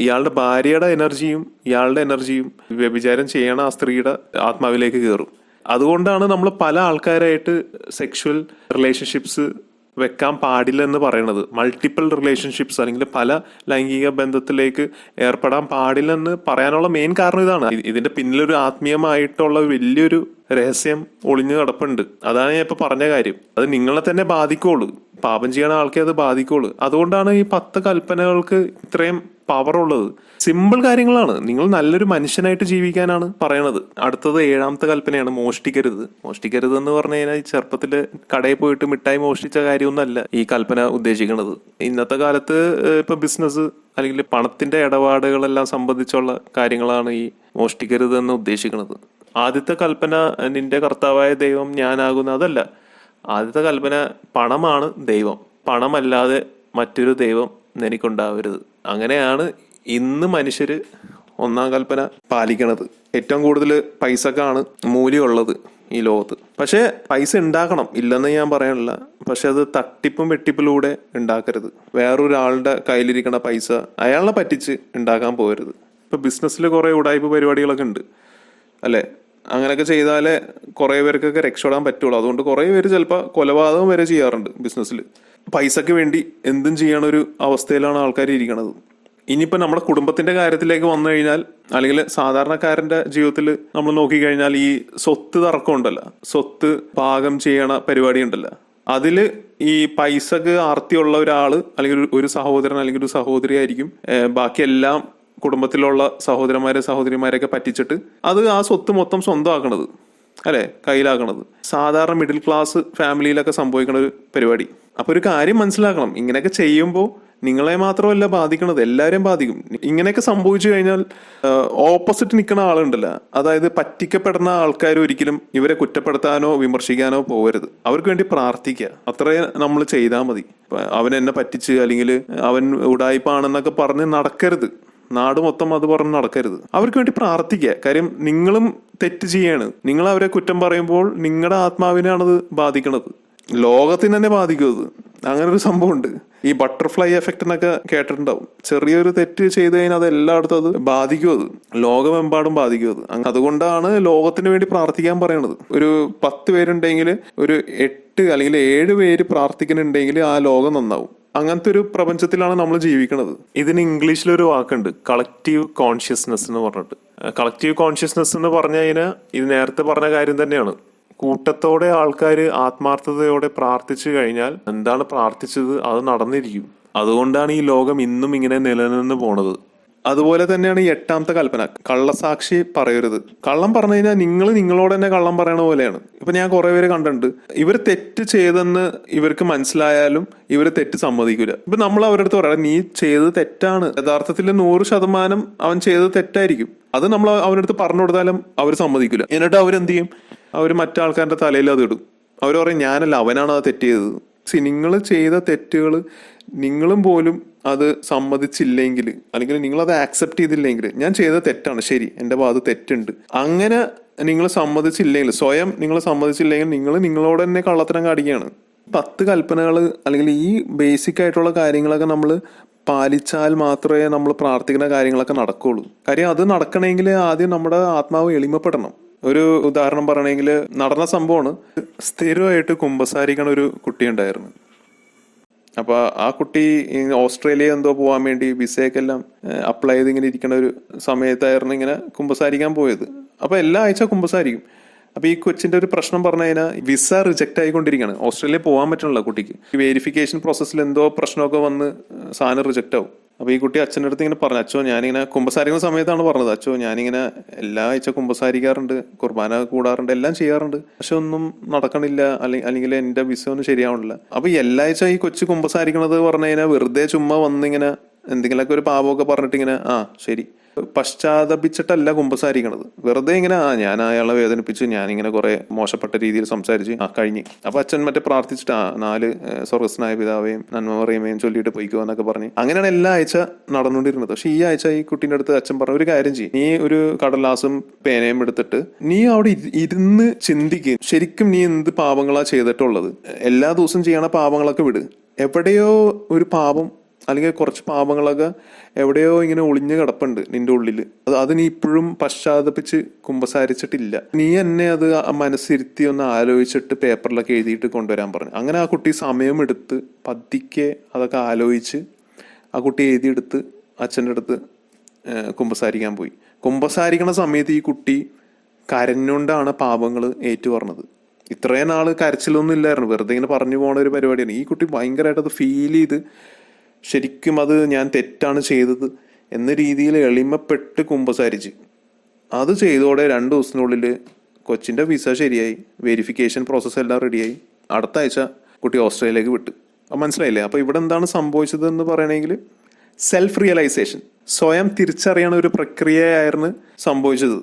ഇയാളുടെ ഭാര്യയുടെ എനർജിയും ഇയാളുടെ എനർജിയും വ്യഭിചാരം ചെയ്യണ ആ സ്ത്രീയുടെ ആത്മാവിലേക്ക് കയറും. അതുകൊണ്ടാണ് നമ്മൾ പല ആൾക്കാരായിട്ട് സെക്ഷുവൽ റിലേഷൻഷിപ്സ് വെക്കാൻ പാടില്ലെന്ന് പറയണത്. മൾട്ടിപ്പിൾ റിലേഷൻഷിപ്സ് അല്ലെങ്കിൽ പല ലൈംഗിക ബന്ധത്തിലേക്ക് ഏർപ്പെടാൻ പാടില്ലെന്ന് പറയാനുള്ള മെയിൻ കാരണം ഇതാണ്. ഇതിന്റെ പിന്നിലൊരു ആത്മീയമായിട്ടുള്ള വലിയൊരു രഹസ്യം ഒളിഞ്ഞു കിടപ്പുണ്ട്. അതാണ് ഞാൻ ഇപ്പൊ പറഞ്ഞ കാര്യം. അത് നിങ്ങളെ തന്നെ ബാധിക്കുള്ളൂ. പാപം ചെയ്യണ ആൾക്കേ അത് ബാധിക്കുള്ളൂ. അതുകൊണ്ടാണ് ഈ 10 കൽപ്പനകൾക്ക് ഇത്രയും പവർ ഉള്ളത്. സിമ്പിൾ കാര്യങ്ങളാണ്. നിങ്ങൾ നല്ലൊരു മനുഷ്യനായിട്ട് ജീവിക്കാനാണ് പറയണത്. അടുത്തത് 7ാമത്തെ കൽപ്പനയാണ് മോഷ്ടിക്കരുത്. മോഷ്ടിക്കരുത് എന്ന് പറഞ്ഞു കഴിഞ്ഞാൽ ചെറുപ്പത്തില് കടയിൽ പോയിട്ട് മിഠായി മോഷ്ടിച്ച കാര്യമൊന്നുമല്ല ഈ കൽപ്പന ഉദ്ദേശിക്കുന്നത്. ഇന്നത്തെ കാലത്ത് ഇപ്പൊ ബിസിനസ് അല്ലെങ്കിൽ പണത്തിന്റെ ഇടപാടുകളെല്ലാം സംബന്ധിച്ചുള്ള കാര്യങ്ങളാണ് ഈ മോഷ്ടിക്കരുത് എന്ന് ഉദ്ദേശിക്കുന്നത്. ആദ്യത്തെ കൽപ്പന നിന്റെ കർത്താവായ ദൈവം ഞാനാകുന്ന അതല്ല. ആദ്യത്തെ കൽപ്പന പണമാണ് ദൈവം, പണമല്ലാതെ മറ്റൊരു ദൈവം നിനക്കുണ്ടാവരുത്. അങ്ങനെയാണ് ഇന്ന് മനുഷ്യര് 1ാം കൽപ്പന പാലിക്കണത്. ഏറ്റവും കൂടുതൽ പൈസക്കാണ് മൂല്യമുള്ളത് ഈ ലോകത്ത്. പക്ഷെ പൈസ ഉണ്ടാക്കണം, ഇല്ലെന്ന് ഞാൻ പറയാനില്ല. പക്ഷെ അത് തട്ടിപ്പും വെട്ടിപ്പിലൂടെ ഉണ്ടാക്കരുത്. വേറൊരാളുടെ കയ്യിലിരിക്കണ പൈസ അയാളെ പറ്റിച്ച് ഉണ്ടാക്കാൻ പോകരുത്. ഇപ്പൊ ബിസിനസ്സിൽ കുറെ ഉടായ്പ പരിപാടികളൊക്കെ ഉണ്ട് അല്ലെ. അങ്ങനെയൊക്കെ ചെയ്താലേ കുറെ പേർക്കൊക്കെ രക്ഷപ്പെടാൻ പറ്റുള്ളൂ. അതുകൊണ്ട് കുറെ പേര് ചിലപ്പോൾ കൊലപാതകം വരെ ചെയ്യാറുണ്ട് ബിസിനസ്സിൽ. പൈസക്ക് വേണ്ടി എന്തും ചെയ്യണ ഒരു അവസ്ഥയിലാണ് ആൾക്കാർ ഇരിക്കണത്. ഇനിയിപ്പോൾ നമ്മുടെ കുടുംബത്തിന്റെ കാര്യത്തിലേക്ക് വന്നു കഴിഞ്ഞാൽ, അല്ലെങ്കിൽ സാധാരണക്കാരന്റെ ജീവിതത്തിൽ നമ്മൾ നോക്കിക്കഴിഞ്ഞാൽ, ഈ സ്വത്ത് തർക്കം ഉണ്ടല്ലോ, സ്വത്ത് പാകം ചെയ്യണ പരിപാടി ഉണ്ടല്ലോ, അതില് ഈ പൈസക്ക് ആർത്തിയുള്ള ഒരാള് അല്ലെങ്കിൽ ഒരു സഹോദരൻ അല്ലെങ്കിൽ ഒരു സഹോദരി ആയിരിക്കും ബാക്കിയെല്ലാം കുടുംബത്തിലുള്ള സഹോദരിമാരെയൊക്കെ പറ്റിച്ചിട്ട് അത് ആ സ്വത്ത് മൊത്തം സ്വന്തമാക്കണത് അല്ലെ, കയ്യിലാക്കണത്. സാധാരണ മിഡിൽ ക്ലാസ് ഫാമിലിയിലൊക്കെ സംഭവിക്കുന്ന ഒരു പരിപാടി. അപ്പൊ ഒരു കാര്യം മനസ്സിലാക്കണം, ഇങ്ങനെയൊക്കെ ചെയ്യുമ്പോൾ നിങ്ങളെ മാത്രമല്ല ബാധിക്കണത്, എല്ലാവരെയും ബാധിക്കും. ഇങ്ങനെയൊക്കെ സംഭവിച്ചു കഴിഞ്ഞാൽ ഓപ്പോസിറ്റ് നിൽക്കുന്ന ആളുണ്ടല്ലോ, അതായത് പറ്റിക്കപ്പെടുന്ന ആൾക്കാർ ഒരിക്കലും ഇവരെ കുറ്റപ്പെടുത്താനോ വിമർശിക്കാനോ പോകരുത്. അവർക്ക് വേണ്ടി പ്രാർത്ഥിക്കുക, അത്രേ നമ്മൾ ചെയ്താൽ മതി. അവൻ എന്നെ പറ്റിച്ച് അല്ലെങ്കിൽ അവൻ ഉടായിപ്പാണെന്നൊക്കെ പറഞ്ഞ് നടക്കരുത്. നാട് മൊത്തം അത് പറഞ്ഞ് നടക്കരുത്. അവർക്ക് വേണ്ടി പ്രാർത്ഥിക്കുക. കാര്യം നിങ്ങളും തെറ്റ് ചെയ്യാണ്. നിങ്ങൾ അവരെ കുറ്റം പറയുമ്പോൾ നിങ്ങളുടെ ആത്മാവിനാണത് ബാധിക്കണത്, ലോകത്തിന് തന്നെ ബാധിക്കും അത്. അങ്ങനെ ഒരു സംഭവമുണ്ട്, ഈ ബട്ടർഫ്ലൈ എഫക്റ്റ് എന്നൊക്കെ കേട്ടിട്ടുണ്ടാവും. ചെറിയൊരു തെറ്റ് ചെയ്ത് കഴിഞ്ഞാൽ അത് എല്ലായിടത്തും അത് ബാധിക്കും, അത് ലോകമെമ്പാടും ബാധിക്കും അത്. അതുകൊണ്ടാണ് ലോകത്തിന് വേണ്ടി പ്രാർത്ഥിക്കാൻ പറയണത്. ഒരു 10 പേരുണ്ടെങ്കിൽ ഒരു 8 അല്ലെങ്കിൽ 7 പേര് പ്രാർത്ഥിക്കുന്നുണ്ടെങ്കിൽ ആ ലോകം നന്നാവും. അങ്ങനത്തെ ഒരു പ്രപഞ്ചത്തിലാണ് നമ്മൾ ജീവിക്കുന്നത്. ഇതിന് ഇംഗ്ലീഷിലൊരു വാക്കുണ്ട്, കളക്റ്റീവ് കോൺഷ്യസ്നെസ് എന്ന് പറഞ്ഞിട്ട്. കളക്റ്റീവ് കോൺഷ്യസ്നെസ് എന്ന് പറഞ്ഞു കഴിഞ്ഞാൽ ഇത് നേരത്തെ പറഞ്ഞ കാര്യം തന്നെയാണ്. കൂട്ടത്തോടെ ആൾക്കാർ ആത്മാർത്ഥതയോടെ പ്രാർത്ഥിച്ചു കഴിഞ്ഞാൽ എന്താണ് പ്രാർത്ഥിച്ചത് അത് നടന്നിരിക്കും. അതുകൊണ്ടാണ് ഈ ലോകം ഇന്നും ഇങ്ങനെ നിലനിന്ന് പോണത്. അതുപോലെ തന്നെയാണ് ഈ 8ാമത്തെ കൽപ്പന, കള്ളസാക്ഷി പറയരുത്. കള്ളം പറഞ്ഞു കഴിഞ്ഞാൽ നിങ്ങൾ നിങ്ങളോട് തന്നെ കള്ളം പറയണ പോലെയാണ്. ഇപ്പൊ ഞാൻ കുറെ പേര് കണ്ടിട്ടുണ്ട്, ഇവർ തെറ്റ് ചെയ്തെന്ന് ഇവർക്ക് മനസ്സിലായാലും ഇവർ തെറ്റ് സമ്മതിക്കൂല. ഇപ്പൊ നമ്മൾ അവരുടെ അടുത്ത് പറയാം, നീ ചെയ്തത് തെറ്റാണ്. യഥാർത്ഥത്തിൽ 100% അവൻ ചെയ്തത് തെറ്റായിരിക്കും. അത് നമ്മൾ അവരുടെ അടുത്ത് പറഞ്ഞു കൊടുത്താലും അവർ സമ്മതിക്കൂല. എന്നിട്ട് അവരെന്ത് ചെയ്യും, അവർ മറ്റാൾക്കാരുടെ തലയിൽ അത് ഇടും. അവർ പറയും ഞാനല്ല, അവനാണ് ആ തെറ്റ് ചെയ്തത്. നിങ്ങൾ ചെയ്ത തെറ്റുകൾ നിങ്ങളും പോലും അത് സമ്മതിച്ചില്ലെങ്കിൽ, അല്ലെങ്കിൽ നിങ്ങളത് ആക്സെപ്റ്റ് ചെയ്തില്ലെങ്കിൽ, ഞാൻ ചെയ്ത തെറ്റാണ്, ശരി, എൻ്റെ ഭാഗത്ത് തെറ്റുണ്ട്, അങ്ങനെ നിങ്ങൾ സമ്മതിച്ചില്ലെങ്കിൽ, സ്വയം നിങ്ങൾ സമ്മതിച്ചില്ലെങ്കിൽ നിങ്ങൾ നിങ്ങളോട് തന്നെ കള്ളത്തരം കാണിക്കുകയാണ്. 10 കൽപ്പനകൾ അല്ലെങ്കിൽ ഈ ബേസിക് ആയിട്ടുള്ള കാര്യങ്ങളൊക്കെ നമ്മൾ പാലിച്ചാൽ മാത്രമേ നമ്മൾ പ്രാർത്ഥിക്കുന്ന കാര്യങ്ങളൊക്കെ നടക്കുള്ളൂ. കാര്യം അത് നടക്കണമെങ്കിൽ ആദ്യം നമ്മുടെ ആത്മാവ് എളിമപ്പെടണം. ഒരു ഉദാഹരണം പറയണമെങ്കിൽ നടന്ന സംഭവമാണ്, സ്ഥിരമായിട്ട് കുമ്പസാരിക്കണ ഒരു കുട്ടി ഉണ്ടായിരുന്നു. അപ്പൊ ആ കുട്ടി ഓസ്ട്രേലിയ എന്തോ പോകാൻ വേണ്ടി വിസയൊക്കെല്ലാം അപ്ലൈ ചെയ്ത് ഇങ്ങനെ ഇരിക്കുന്ന ഒരു സമയത്തായിരുന്നു ഇങ്ങനെ കുമ്പസാരിക്കാൻ പോയത്. അപ്പൊ എല്ലാ ആഴ്ച കുമ്പസാരിക്കും. അപ്പൊ ഈ കൊച്ചിന്റെ ഒരു പ്രശ്നം പറഞ്ഞു കഴിഞ്ഞാൽ വിസ റിജക്ട് ആയിക്കൊണ്ടിരിക്കുകയാണ്. ഓസ്ട്രേലിയ പോകാൻ പറ്റണില്ല കുട്ടിക്ക്. വെരിഫിക്കേഷൻ പ്രോസസ്സിൽ എന്തോ പ്രശ്നമൊക്കെ വന്ന് സാധനം റിജക്ട് ആവും. അപ്പൊ ഈ കുട്ടി അച്ഛൻ്റെ അടുത്ത് ഇങ്ങനെ പറഞ്ഞു, അച്ഛോ ഞാനിങ്ങനെ കുമ്പസാരിക്കുന്ന സമയത്താണ് പറഞ്ഞത്, അച്ഛോ ഞാനിങ്ങനെ എല്ലാ ആഴ്ച കുമ്പസാരിക്കാറുണ്ട്, കുർബാന കൂടാറുണ്ട്, എല്ലാം ചെയ്യാറുണ്ട്, പക്ഷെ ഒന്നും നടക്കണില്ല, അല്ലെങ്കിൽ എന്റെ വിസ ഒന്നും ശരിയാവണില്ല. അപ്പൊ എല്ലാ ആഴ്ച ഈ കൊച്ചു കുമ്പസാരിക്കണത് പറഞ്ഞു കഴിഞ്ഞാൽ വെറുതെ ചുമ്മാ വന്നിങ്ങനെ എന്തെങ്കിലുമൊക്കെ ഒരു പാപമൊക്കെ പറഞ്ഞിട്ട് ഇങ്ങനെ ശരി പശ്ചാത്തപിച്ചിട്ടല്ല കുമ്പസാരിക്കണത്. വെറുതെ ഇങ്ങനെ ഞാൻ അയാളെ വേദനിപ്പിച്ച് ഞാനിങ്ങനെ കുറെ മോശപ്പെട്ട രീതിയിൽ സംസാരിച്ച് കഴിഞ്ഞ്. അപ്പൊ അച്ഛൻ മറ്റേ പ്രാർത്ഥിച്ചിട്ട് 4 സ്വർഗസ്നായ പിതാവേയും നന്മ പറയുമേയും ചൊല്ലിയിട്ട് പോയിക്കോ എന്നൊക്കെ പറഞ്ഞ് അങ്ങനെയാണ് എല്ലാ ആഴ്ച നടന്നുകൊണ്ടിരുന്നത്. പക്ഷെ ഈ ആഴ്ച ഈ കുട്ടീൻ്റെ അടുത്ത് അച്ഛൻ പറഞ്ഞ ഒരു കാര്യം ചെയ്യും, നീ ഒരു കടലാസും പേനയും എടുത്തിട്ട് നീ അവിടെ ഇരുന്ന് ചിന്തിക്കും, ശരിക്കും നീ എന്ത് പാപങ്ങളാ ചെയ്തിട്ടുള്ളത്. എല്ലാ ദിവസവും ചെയ്യണ പാപങ്ങളൊക്കെ വിട്. എവിടെയോ ഒരു പാപം അല്ലെങ്കിൽ കുറച്ച് പാപങ്ങളൊക്കെ എവിടെയോ ഇങ്ങനെ ഒളിഞ്ഞു കിടപ്പുണ്ട് നിന്റെ ഉള്ളിൽ. അത് നീ ഇപ്പോഴും പശ്ചാത്തപിച്ച് കുമ്പസാരിച്ചിട്ടില്ല. നീ എന്നെ അത് മനസ്സിരുത്തി ഒന്ന് ആലോചിച്ചിട്ട് പേപ്പറിലൊക്കെ എഴുതിയിട്ട് കൊണ്ടുവരാൻ പറഞ്ഞു. അങ്ങനെ ആ കുട്ടി സമയമെടുത്ത് പതിക്കെ അതൊക്കെ ആലോചിച്ച് ആ കുട്ടി എഴുതിയെടുത്ത് അച്ഛൻ്റെ അടുത്ത് കുമ്പസാരിക്കാൻ പോയി. കുമ്പസാരിക്കണ സമയത്ത് ഈ കുട്ടി കരഞ്ഞുകൊണ്ടാണ് പാപങ്ങൾ ഏറ്റുപറഞ്ഞത്. ഇത്രയും നാൾ കരച്ചിലൊന്നും ഇല്ലായിരുന്നു, വെറുതെ ഇങ്ങനെ പറഞ്ഞു പോണ ഒരു പരിപാടിയാണ്. ഈ കുട്ടി ഭയങ്കരമായിട്ട് അത് ഫീൽ ചെയ്ത് ശരിക്കും അത് ഞാൻ തെറ്റാണ് ചെയ്തത് എന്ന രീതിയിൽ എളിമപ്പെട്ട് കുമ്പസാരിച്ച്. അത് ചെയ്തോടെ 2 ദിവസത്തിനുള്ളിൽ കൊച്ചിൻ്റെ വിസ ശരിയായി, വെരിഫിക്കേഷൻ പ്രോസസ്സ് എല്ലാം റെഡിയായി. അടുത്ത ആഴ്ച കുട്ടി ഓസ്ട്രേലിയയിലേക്ക് വിട്ടു. അപ്പം മനസ്സിലായില്ലേ? അപ്പോൾ ഇവിടെ എന്താണ് സംഭവിച്ചത് എന്ന് പറയണമെങ്കിൽ സെൽഫ് റിയലൈസേഷൻ, സ്വയം തിരിച്ചറിയണ ഒരു പ്രക്രിയയായിരുന്നു സംഭവിച്ചത്.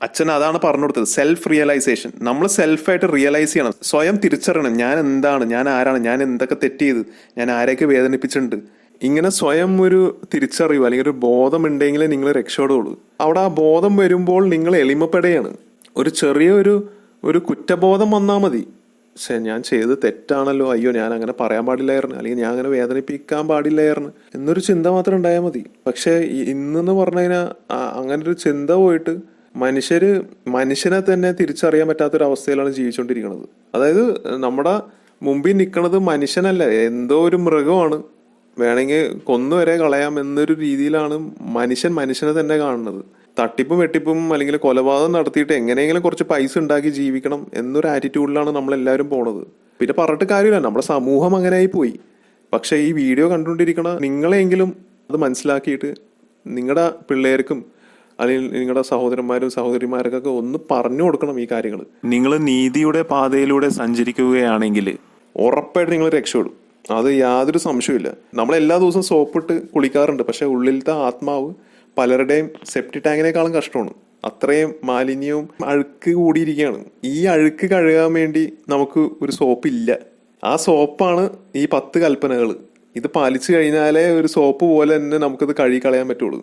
അച്ഛൻ അതാണ് പറഞ്ഞു കൊടുത്തത്, സെൽഫ് റിയലൈസേഷൻ. നമ്മൾ സെൽഫായിട്ട് റിയലൈസ് ചെയ്യണം, സ്വയം തിരിച്ചറിയണം, ഞാൻ എന്താണ്, ഞാൻ ആരാണ്, ഞാൻ എന്തൊക്കെ തെറ്റ് ചെയ്ത്, ഞാൻ ആരെയൊക്കെ വേദനിപ്പിച്ചിട്ടുണ്ട്. ഇങ്ങനെ സ്വയം ഒരു തിരിച്ചറിവ് അല്ലെങ്കിൽ ഒരു ബോധം ഉണ്ടെങ്കിലേ നിങ്ങൾ രക്ഷപ്പെടുള്ളൂ. അവിടെ ആ ബോധം വരുമ്പോൾ നിങ്ങൾ എളിമപ്പെടുകയാണ്. ഒരു ചെറിയൊരു കുറ്റബോധം വന്നാൽ മതി, പക്ഷെ ഞാൻ ചെയ്ത് തെറ്റാണല്ലോ, അയ്യോ ഞാൻ അങ്ങനെ പറയാൻ പാടില്ലായിരുന്നു, അല്ലെങ്കിൽ ഞാൻ അങ്ങനെ വേദനിപ്പിക്കാൻ പാടില്ലായിരുന്നു എന്നൊരു ചിന്ത മാത്രം ഉണ്ടായാൽ മതി. പക്ഷെ ഇന്നെന്ന് പറഞ്ഞു കഴിഞ്ഞാൽ അങ്ങനെ ഒരു ചിന്ത പോയിട്ട് മനുഷ്യനെ തന്നെ തിരിച്ചറിയാൻ പറ്റാത്തൊരവസ്ഥയിലാണ് ജീവിച്ചുകൊണ്ടിരിക്കുന്നത്. അതായത് നമ്മുടെ മുമ്പിൽ നിൽക്കുന്നത് മനുഷ്യനല്ല, എന്തോ ഒരു മൃഗമാണ്, വേണമെങ്കിൽ കൊന്നുവരെ കളയാം എന്നൊരു രീതിയിലാണ് മനുഷ്യനെ തന്നെ കാണുന്നത്. തട്ടിപ്പും വെട്ടിപ്പും അല്ലെങ്കിൽ കൊലപാതകം നടത്തിയിട്ട് എങ്ങനെയെങ്കിലും കുറച്ച് പൈസ ഉണ്ടാക്കി ജീവിക്കണം എന്നൊരു ആറ്റിറ്റ്യൂഡിലാണ് നമ്മളെല്ലാവരും പോണത്. പിന്നെ പറഞ്ഞിട്ട് കാര്യമില്ല, നമ്മുടെ സമൂഹം അങ്ങനെയായി പോയി. പക്ഷെ ഈ വീഡിയോ കണ്ടുകൊണ്ടിരിക്കണ നിങ്ങളെങ്കിലും അത് മനസ്സിലാക്കിയിട്ട് നിങ്ങളുടെ പിള്ളേർക്കും അല്ലെങ്കിൽ നിങ്ങളുടെ സഹോദരന്മാരും സഹോദരിമാർക്കൊക്കെ ഒന്ന് പറഞ്ഞു കൊടുക്കണം ഈ കാര്യങ്ങൾ. നിങ്ങൾ നീതിയുടെ പാതയിലൂടെ സഞ്ചരിക്കുകയാണെങ്കിൽ ഉറപ്പായിട്ട് നിങ്ങൾ രക്ഷപ്പെടും, അത് യാതൊരു സംശയമില്ല. നമ്മൾ എല്ലാ ദിവസവും സോപ്പിട്ട് കുളിക്കാറുണ്ട്, പക്ഷെ ഉള്ളിലത്തെ ആത്മാവ് പലരുടെയും സെപ്റ്റി ടാങ്കിനേക്കാളും കഷ്ടമാണ്. അത്രയും മാലിന്യവും അഴുക്ക് കൂടിയിരിക്കുകയാണ്. ഈ അഴുക്ക് കഴുകാൻ വേണ്ടി നമുക്ക് ഒരു സോപ്പില്ല. ആ സോപ്പാണ് ഈ 10 കൽപ്പനകൾ. ഇത് പാലിച്ചു കഴിഞ്ഞാലേ ഒരു സോപ്പ് പോലെ തന്നെ നമുക്കത് കഴുകി കളയാൻ പറ്റുള്ളൂ.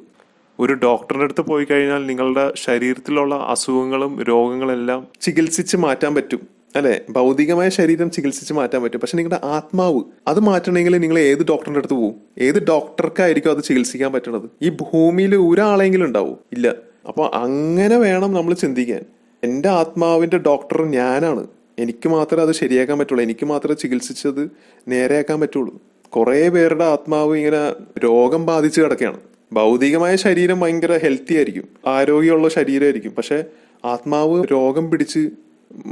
ഒരു ഡോക്ടറിന്റെ അടുത്ത് പോയി കഴിഞ്ഞാൽ നിങ്ങളുടെ ശരീരത്തിലുള്ള അസുഖങ്ങളും രോഗങ്ങളെല്ലാം ചികിത്സിച്ച് മാറ്റാൻ പറ്റും, അല്ലെ? ഭൗതികമായ ശരീരം ചികിത്സിച്ച് മാറ്റാൻ പറ്റും. പക്ഷെ നിങ്ങളുടെ ആത്മാവ് അത് മാറ്റണമെങ്കിൽ നിങ്ങൾ ഏത് ഡോക്ടറിന്റെ അടുത്ത് പോകും? ഏത് ഡോക്ടർക്കായിരിക്കും അത് ചികിത്സിക്കാൻ പറ്റണത്? ഈ ഭൂമിയിൽ ഒരാളെങ്കിലും ഉണ്ടാവും? ഇല്ല. അപ്പൊ അങ്ങനെ വേണം നമ്മൾ ചിന്തിക്കാൻ. എൻ്റെ ആത്മാവിന്റെ ഡോക്ടർ ഞാനാണ്, എനിക്ക് മാത്രമേ അത് ശരിയാക്കാൻ പറ്റുള്ളൂ, എനിക്ക് മാത്രമേ ചികിത്സിച്ചത് നേരെയാക്കാൻ പറ്റുള്ളൂ. കുറെ പേരുടെ ആത്മാവ് ഇങ്ങനെ രോഗം ബാധിച്ച് കിടക്കുകയാണ്. ഭൗതികമായ ശരീരം ഭയങ്കര ഹെൽത്തി ആയിരിക്കും, ആരോഗ്യമുള്ള ശരീരമായിരിക്കും, പക്ഷെ ആത്മാവ് രോഗം പിടിച്ച്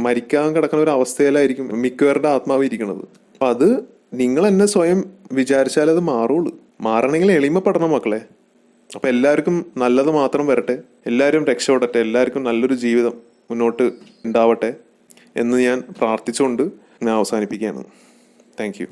മരിക്കാൻ കിടക്കുന്ന ഒരു അവസ്ഥയിലായിരിക്കും മിക്കവരുടെ ആത്മാവ് ഇരിക്കുന്നത്. അപ്പൊ അത് നിങ്ങൾ എന്നെ സ്വയം വിചാരിച്ചാൽ അത് മാറുള്ളൂ. മാറണമെങ്കിൽ എളിമപ്പെടണം മക്കളെ. അപ്പൊ എല്ലാവർക്കും നല്ലത് മാത്രം വരട്ടെ, എല്ലാവരും രക്ഷപ്പെടട്ടെ, എല്ലാവർക്കും നല്ലൊരു ജീവിതം മുന്നോട്ട് ഉണ്ടാവട്ടെ എന്ന് ഞാൻ പ്രാർത്ഥിച്ചുകൊണ്ട് ഞാൻ അവസാനിപ്പിക്കുകയാണ്. Thank you.